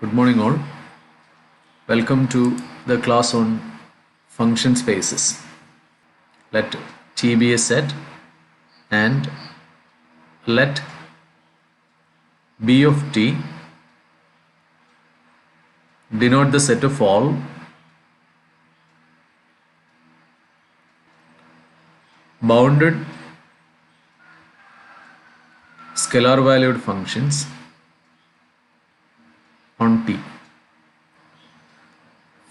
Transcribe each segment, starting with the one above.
Good morning, all. Welcome to the class on function spaces. Let T be a set and let B of T denote the set of all bounded scalar valued functions on T.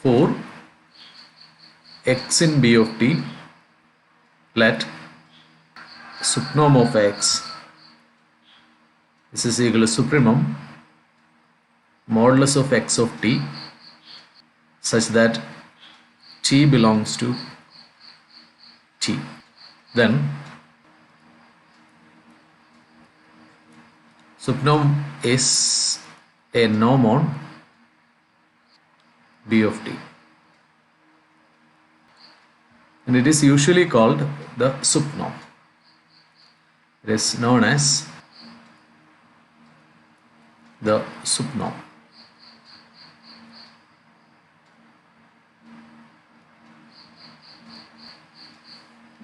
For x in B of T, let supremum of x, this is equal to supremum modulus of x of t such that t belongs to t. Then supremum is a norm on B of t, and it is usually called the subnorm. It is known as the subnorm.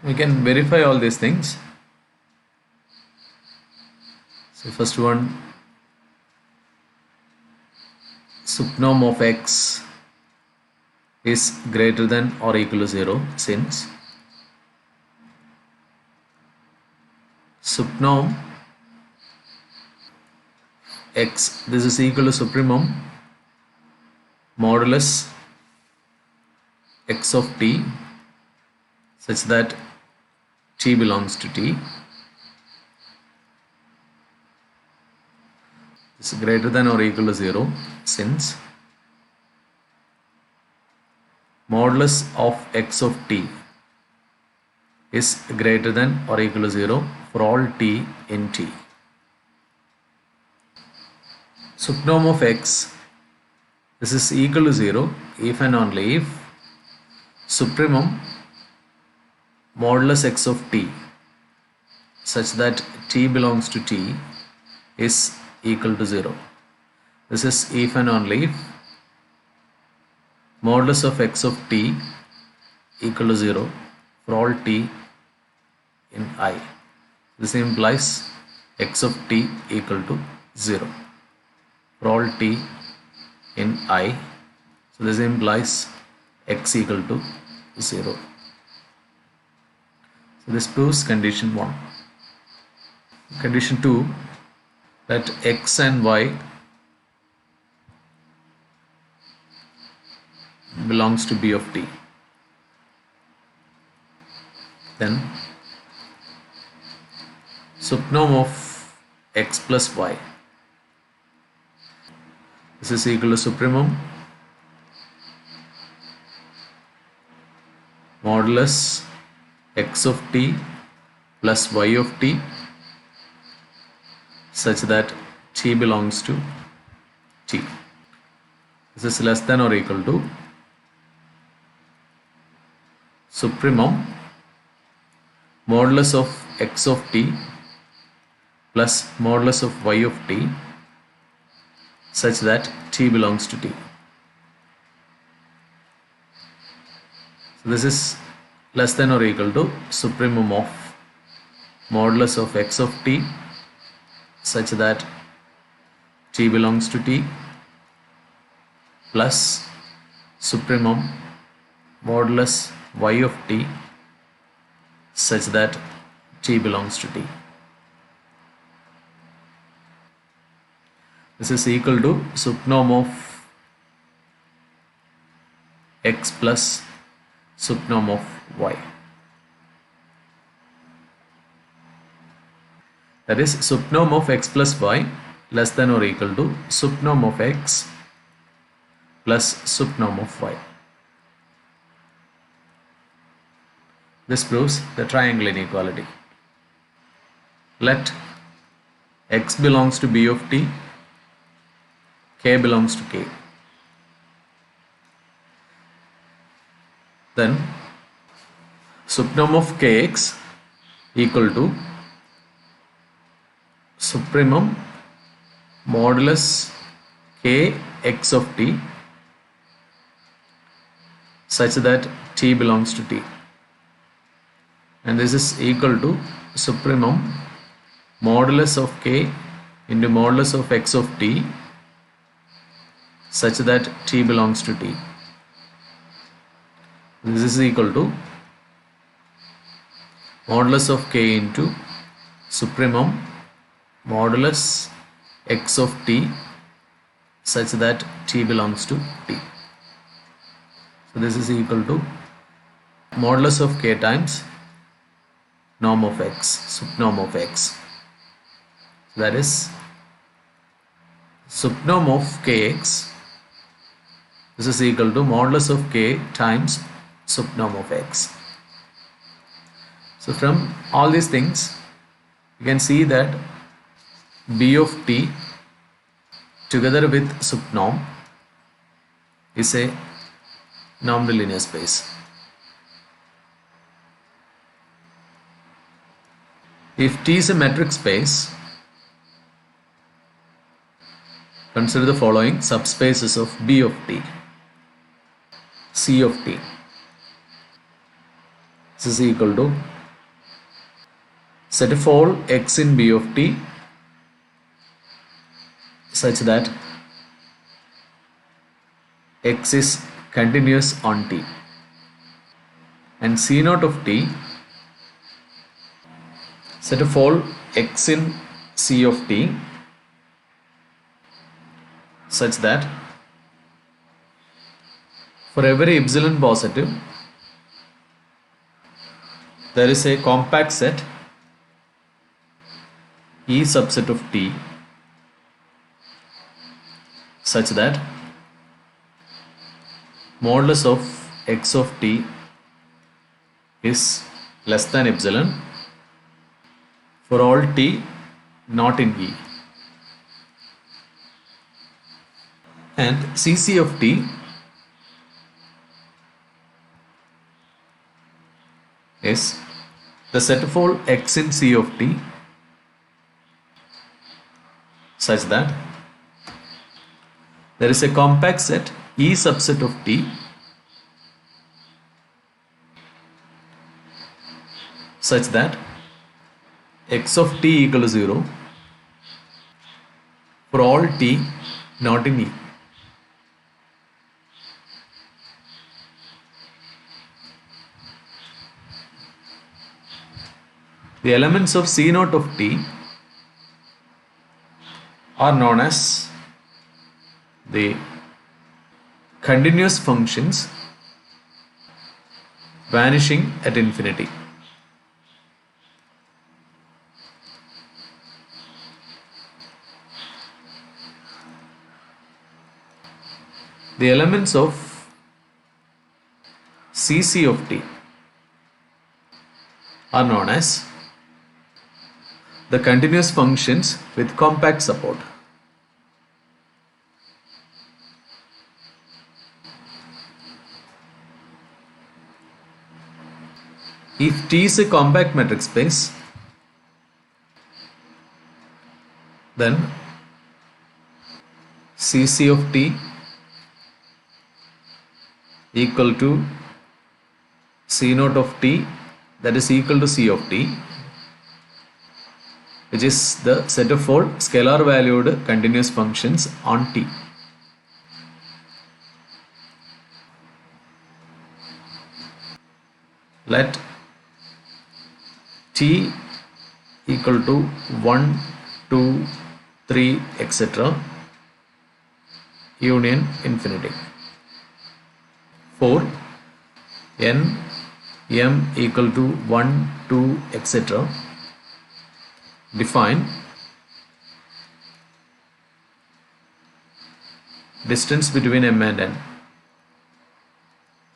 We can verify all these things. So first one, subnorm of x is greater than or equal to 0 since subnorm x, this is equal to supremum modulus x of t such that t belongs to t is greater than or equal to 0 since modulus of x of t is greater than or equal to 0 for all t in t. Supremum of x, this is equal to 0 if and only if supremum modulus x of t such that t belongs to t is equal to 0. This is if and only if modulus of x of t equal to 0 for all t in I. This implies x of t equal to 0 for all t in I. So this implies x equal to 0. So this proves condition 1. Condition 2, let x and y belongs to B of t. Then supremum of x plus y, this is equal to supremum modulus x of t plus y of t such that t belongs to t. This is less than or equal to supremum modulus of x of t plus modulus of y of t such that t belongs to t. So this is less than or equal to supremum of modulus of x of t such that t belongs to t plus supremum modulus y of t such that t belongs to t. This is equal to supremum of x plus supremum of y. That is supremum of x plus y less than or equal to supremum of x plus supremum of y. This proves the triangle inequality. Let x belongs to B of t, k belongs to k. Then supremum of kx equal to supremum modulus k x of t such that t belongs to t, and this is equal to supremum modulus of k into modulus of x of t such that t belongs to t. This is equal to modulus of k into supremum modulus x of t such that t belongs to t. So this is equal to modulus of k times norm of x, subnorm of x. That is subnorm of kx. This is equal to modulus of k times subnorm of x. So from all these things, you can see that b of t together with subnorm is a normed linear space. If T is a metric space, consider the following subspaces of B of T, C of T. This is equal to set of all x in B of T such that x is continuous on T, and C naught of T set of all x in C of T such that for every epsilon positive there is a compact set E subset of T such that modulus of x of T is less than epsilon for all T not in E, and Cc of T is the set of all x in C of T such that there is a compact set E subset of T such that x of T equal to 0 for all T not in E. The elements of C naught of T are known as the continuous functions vanishing at infinity. The elements of Cc of T are known as the continuous functions with compact support. If T is a compact metric space, then Cc of T equal to C naught of T, that is equal to C of T, which is the set of all scalar valued continuous functions on T. Let T equal to 1, 2, 3, etc. union infinity. For n m equal to 1, 2, etc. define distance between m and n.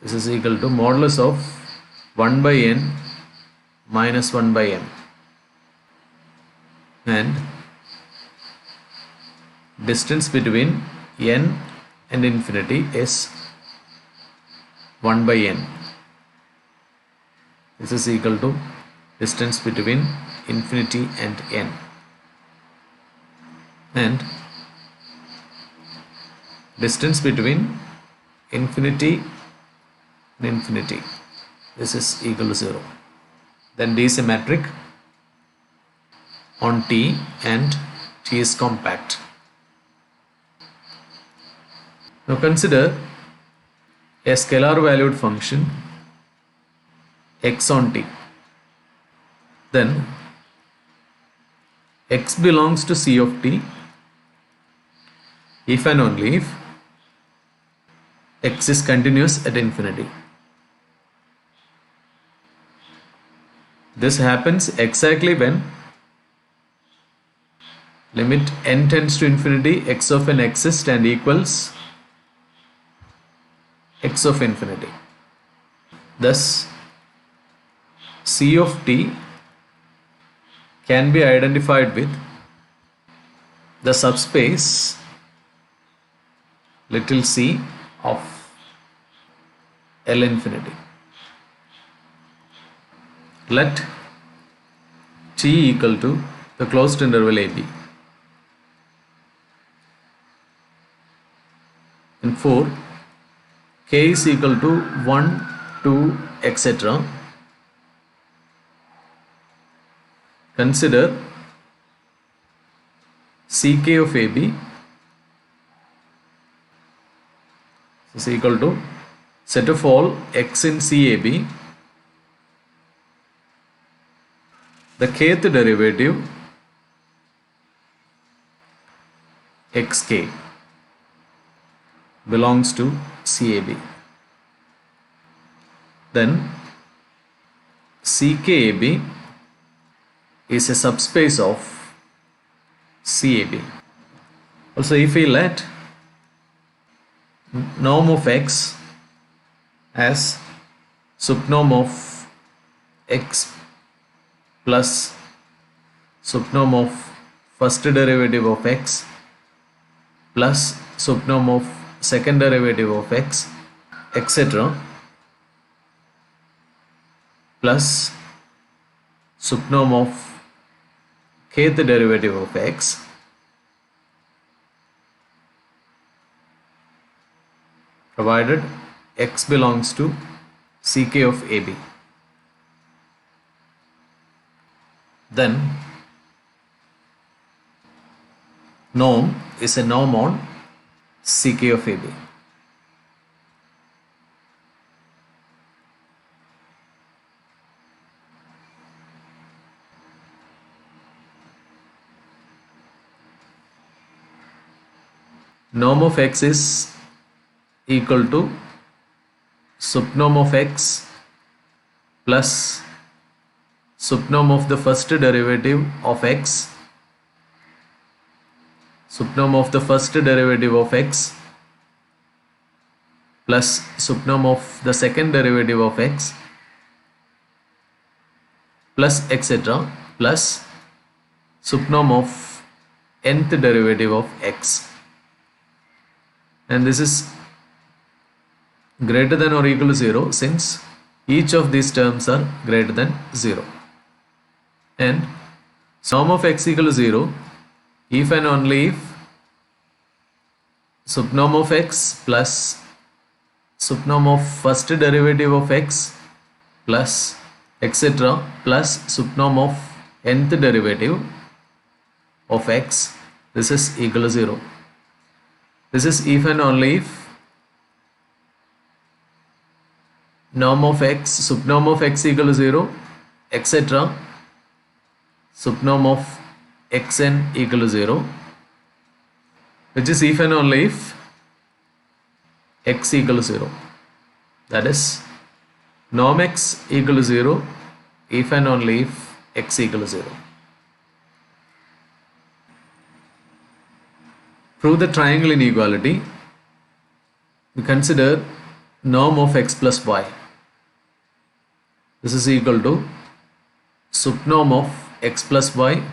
This is equal to modulus of 1 by n minus 1 by m, and distance between n and infinity is 1 by n. This is equal to distance between infinity and n, and distance between infinity and infinity. This is equal to 0. Then D is symmetric on T and T is compact. Now consider a scalar valued function x on T. Then x belongs to C of T if and only if x is continuous at infinity. This happens exactly when limit n tends to infinity, x of n exists and equals x of infinity. Thus, C of T can be identified with the subspace little c of L infinity. Let T equal to the closed interval AB. And for k is equal to 1, 2, etc. Consider Ck of AB is equal to set of all x in CAB, the kth derivative xk belongs to CAB. Then CKAB is a subspace of CAB. Also, if we let norm of x as subnorm of x plus subnorm of first derivative of x plus subnorm of second derivative of x, etc. plus subnorm of kth derivative of x, provided x belongs to Ck of AB. Then norm is a norm on Ck of AB. Norm of x is equal to subnorm of x plus subnorm of the first derivative of x, subnorm of the first derivative of x plus subnorm of the second derivative of x plus etc. plus subnorm of nth derivative of x. And this is greater than or equal to 0 since each of these terms are greater than 0. And norm of x equal to 0 if and only if subnorm of x plus subnorm of first derivative of x plus etc. plus subnorm of nth derivative of x, this is equal to 0. This is if and only if norm of x, subnorm of x equal to 0, etc. subnorm of xn equal to 0, which is if and only if x equal to 0. That is norm x equal to 0 if and only if x equal to 0. Prove the triangle inequality. We consider norm of x plus y. This is equal to subnorm of x plus y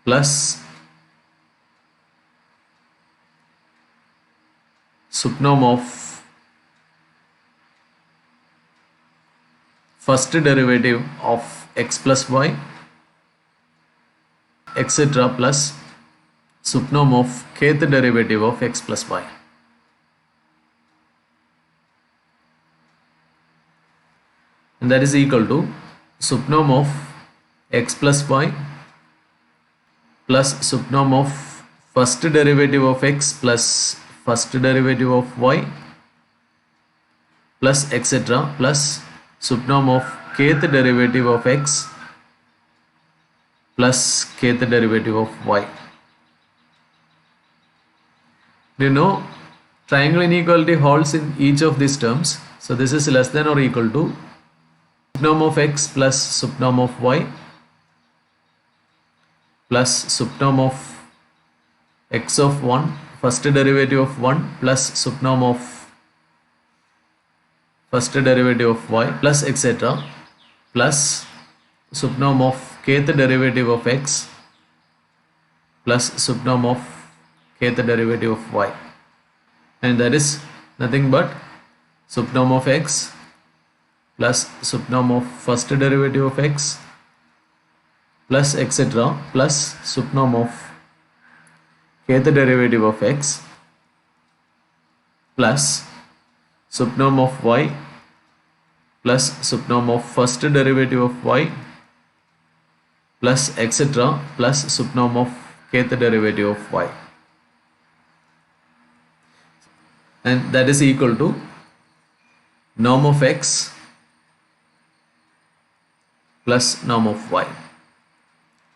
plus subnorm of first derivative of x plus y, etc. plus subnorm of kth derivative of x plus y. And that is equal to subnorm of x plus y plus subnorm of first derivative of x plus first derivative of y plus etc. plus subnorm of kth derivative of x plus kth derivative of y. Do you know triangle inequality holds in each of these terms? So this is less than or equal to subnorm of x plus subnorm of y plus subnorm of x of 1 first derivative of 1 plus subnorm of first derivative of y plus etc. plus subnorm of kth derivative of x plus subnorm of kth derivative of y, and that is nothing but subnorm of x plus subnorm of first derivative of x plus etc. plus subnorm of kth derivative of x plus subnorm of y plus subnorm of first derivative of y plus etc. plus subnorm of kth derivative of y, and that is equal to norm of x plus norm of y.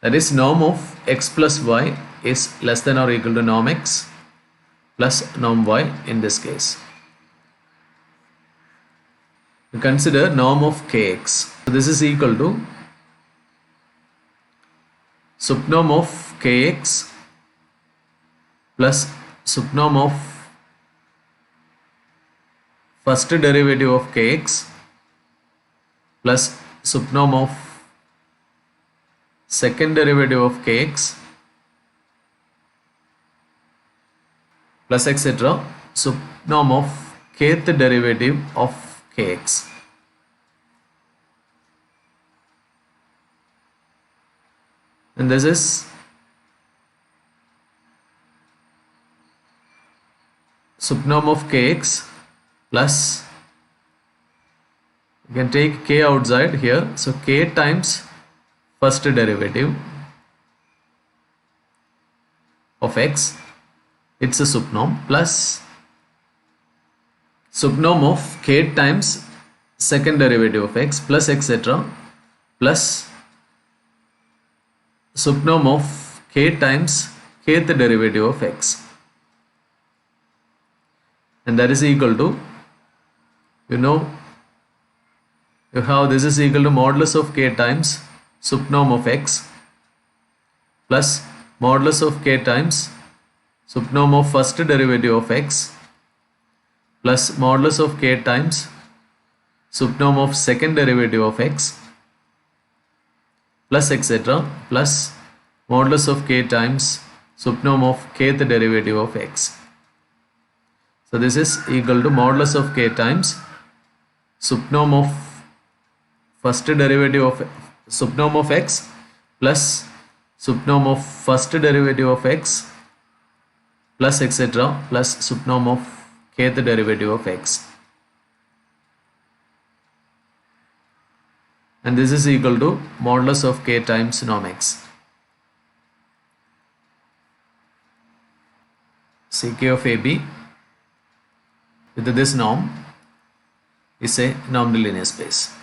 That is, norm of x plus y is less than or equal to norm x plus norm y in this case. We consider norm of kx. So this is equal to subnorm of kx plus subnorm of first derivative of kx plus subnorm of second derivative of kx plus etc. subnorm of kth derivative of kx. And this is subnorm of kx plus, you can take k outside here, so k times first derivative of x, it's a subnorm, plus subnorm of k times second derivative of x plus etc. plus subnorm of k times kth derivative of x, and that is equal to, you have this is equal to modulus of k times subnorm of x plus modulus of k times subnorm of first derivative of x plus modulus of k times subnorm of second derivative of x plus etc. plus modulus of k times subnorm of kth derivative of x. So this is equal to modulus of k times subnorm of first derivative of subnorm of x plus subnorm of first derivative of x plus etc. plus subnorm of kth derivative of x, and this is equal to modulus of k times norm x. Ck of AB with this norm is a normed linear space.